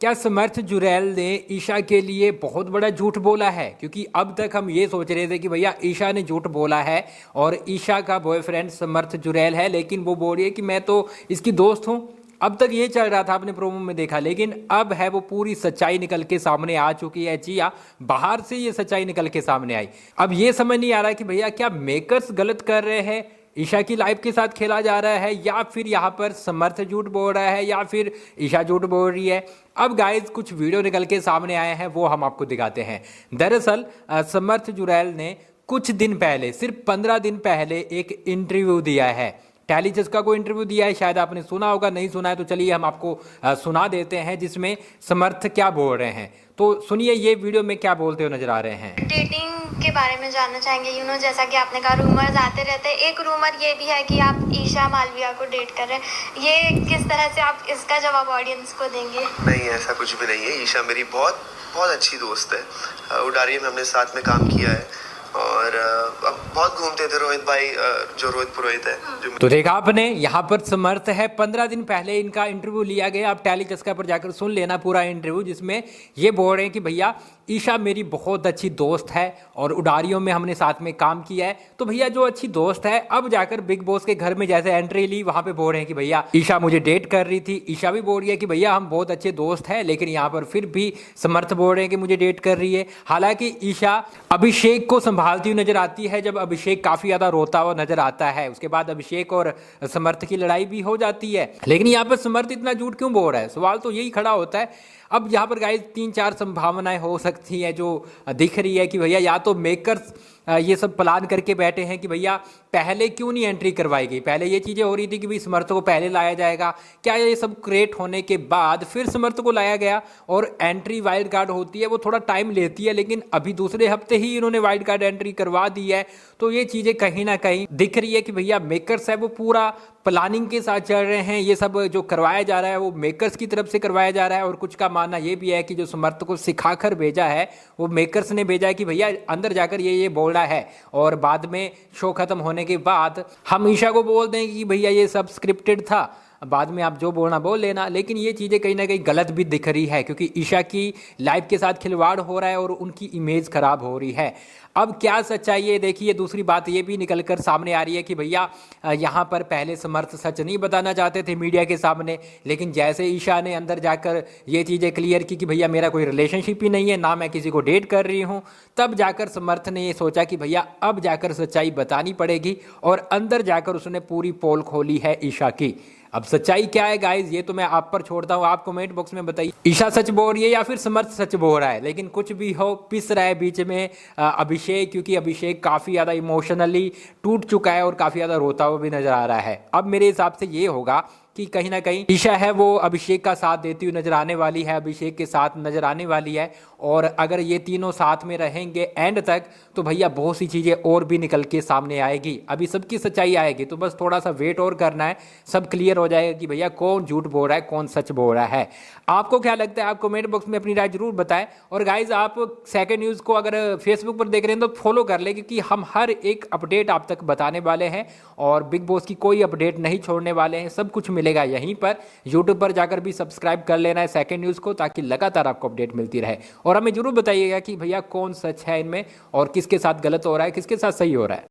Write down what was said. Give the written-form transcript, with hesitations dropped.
क्या समर्थ जुरैल ने ईशा के लिए बहुत बड़ा झूठ बोला है? क्योंकि अब तक हम ये सोच रहे थे कि भैया ईशा ने झूठ बोला है और ईशा का बॉयफ्रेंड समर्थ जुरैल है, लेकिन वो बोल रही है कि मैं तो इसकी दोस्त हूँ। अब तक ये चल रहा था, आपने प्रोमो में देखा, लेकिन अब है वो पूरी सच्चाई निकल के सामने आ चुकी है। जी हाँ, बाहर से ये सच्चाई निकल के सामने आई। अब ये समझ नहीं आ रहा कि भैया क्या मेकर्स गलत कर रहे हैं, ईशा की लाइफ के साथ खेला जा रहा है, या फिर यहाँ पर समर्थ झूठ बोल रहा है, या फिर ईशा झूठ बोल रही है। अब गाइज कुछ वीडियो निकल के सामने आए हैं, वो हम आपको दिखाते हैं। दरअसल समर्थ जुरैल ने कुछ दिन पहले, सिर्फ 15 दिन पहले एक इंटरव्यू दिया है। टैली चस्का को इंटरव्यू दिया है, शायद आपने सुना होगा, नहीं सुना है तो चलिए हम आपको सुना देते हैं, जिसमें समर्थ क्या बोल रहे हैं। तो सुनिए ये वीडियो में क्या बोलते हुए नजर आ रहे हैं। डेटिंग के बारे में जानना चाहेंगे। जैसा कि आपने कहा रूमर्स आते रहते हैं। एक रूमर ये भी है कि आप ईशा मालविया को डेट कर रहे हैं। ये किस तरह से आप इसका जवाब ऑडियंस को देंगे? नहीं, ऐसा कुछ भी नहीं है। ईशा मेरी बहुत बहुत अच्छी दोस्त है। उडारिया में हमने साथ में काम किया है और अब बहुत घूमते थे रोहित भाई, जो रोहित पुरोहित है जो। तो देखा आपने, यहाँ पर समर्थ है, 15 दिन पहले इनका इंटरव्यू लिया गया। आप टैली चस्का पर जाकर सुन लेना पूरा इंटरव्यू, जिसमें ये बोल रहे हैं कि भैया ईशा मेरी बहुत अच्छी दोस्त है और उडारियों में हमने साथ में काम किया है। तो भैया जो अच्छी दोस्त है, अब जाकर बिग बॉस के घर में जैसे एंट्री ली, वहां पे बोल रहे हैं कि भैया ईशा मुझे डेट कर रही थी। ईशा भी बोल रही है कि भैया हम बहुत अच्छे दोस्त हैं, लेकिन यहाँ पर फिर भी समर्थ बोल रहे हैं कि मुझे डेट कर रही है। हालांकि ईशा अभिषेक को संभालती हुई नजर आती है, जब अभिषेक काफी ज्यादा रोता हुआ नजर आता है। उसके बाद अभिषेक और समर्थ की लड़ाई भी हो जाती है। लेकिन यहाँ पर समर्थ इतना झूठ क्यों बोल रहा है, सवाल तो यही खड़ा होता है। अब यहाँ पर गाइस 3-4 संभावनाएं हो सकती हैं जो दिख रही है कि भैया या तो मेकर्स ये सब प्लान करके बैठे हैं कि भैया पहले क्यों नहीं एंट्री करवाई गई। पहले ये चीज़ें हो रही थी कि भाई समर्थ को पहले लाया जाएगा, क्या ये सब क्रिएट होने के बाद फिर समर्थ को लाया गया। और एंट्री वाइल्ड कार्ड होती है, वो थोड़ा टाइम लेती है, लेकिन अभी दूसरे हफ्ते ही इन्होंने वाइल्ड कार्ड एंट्री करवा दी है। तो ये चीज़ें कहीं ना कहीं दिख रही है कि भैया मेकर्स है वो पूरा प्लानिंग के साथ चल रहे हैं। ये सब जो करवाया जा रहा है वो मेकर्स की तरफ से करवाया जा रहा है। और कुछ का मानना ये भी है कि जो समर्थ को सिखाकर भेजा है वो मेकर्स ने भेजा है कि भैया अंदर जाकर ये बोलना है, और बाद में शो खत्म होने के बाद हम ईशा को बोल देंगे कि भैया ये सब स्क्रिप्टेड था, बाद में आप जो बोलना बोल लेना। लेकिन ये चीज़ें कहीं ना कहीं गलत भी दिख रही है, क्योंकि ईशा की लाइफ के साथ खिलवाड़ हो रहा है और उनकी इमेज खराब हो रही है। अब क्या सच्चाई है देखिए। दूसरी बात ये भी निकलकर सामने आ रही है कि भैया यहाँ पर पहले समर्थ सच नहीं बताना चाहते थे मीडिया के सामने, लेकिन जैसे ईशा ने अंदर जाकर ये चीज़ें क्लियर की कि भैया मेरा कोई रिलेशनशिप ही नहीं है, ना मैं किसी को डेट कर रही हूँ, तब जाकर समर्थ ने ये सोचा कि भैया अब जाकर सच्चाई बतानी पड़ेगी, और अंदर जाकर उसने पूरी पोल खोली है ईशा की। अब सच्चाई क्या है गाइज, ये तो मैं आप पर छोड़ता हूँ, आप कमेंट बॉक्स में बताइए ईशा सच बोल रही है या फिर समर्थ सच बोल रहा है। लेकिन कुछ भी हो, पिस रहा है बीच में अभिषेक, क्योंकि अभिषेक काफ़ी ज़्यादा इमोशनली टूट चुका है और काफ़ी ज़्यादा रोता हुआ भी नजर आ रहा है। अब मेरे हिसाब से ये होगा कि कहीं ना कहीं ईशा है वो अभिषेक का साथ देती हुई नजर आने वाली है, अभिषेक के साथ नजर आने वाली है। और अगर ये तीनों साथ में रहेंगे एंड तक, तो भैया बहुत सी चीज़ें और भी निकल के सामने आएगी। अभी सबकी सच्चाई आएगी, तो बस थोड़ा सा वेट और करना है, सब क्लियर हो जाएगा कि भैया कौन झूठ बोल रहा है, कौन सच बोल रहा है। आपको क्या लगता है, आप कमेंट बॉक्स में अपनी राय जरूर बताएं। और गाइज आप सेकंड न्यूज़ को अगर फेसबुक पर देख रहे हैं तो फॉलो कर ले, क्योंकि हम हर एक अपडेट आप तक बताने वाले हैं और बिग बॉस की कोई अपडेट नहीं छोड़ने वाले हैं। सब कुछ मिलेगा यहीं पर। यूट्यूब पर जाकर भी सब्सक्राइब कर लेना है सेकंड न्यूज़ को, ताकि लगातार आपको अपडेट मिलती रहे। और हमें जरूर बताइएगा कि भैया कौन सच है इनमें और किसके साथ गलत हो रहा है, किसके साथ सही हो रहा है।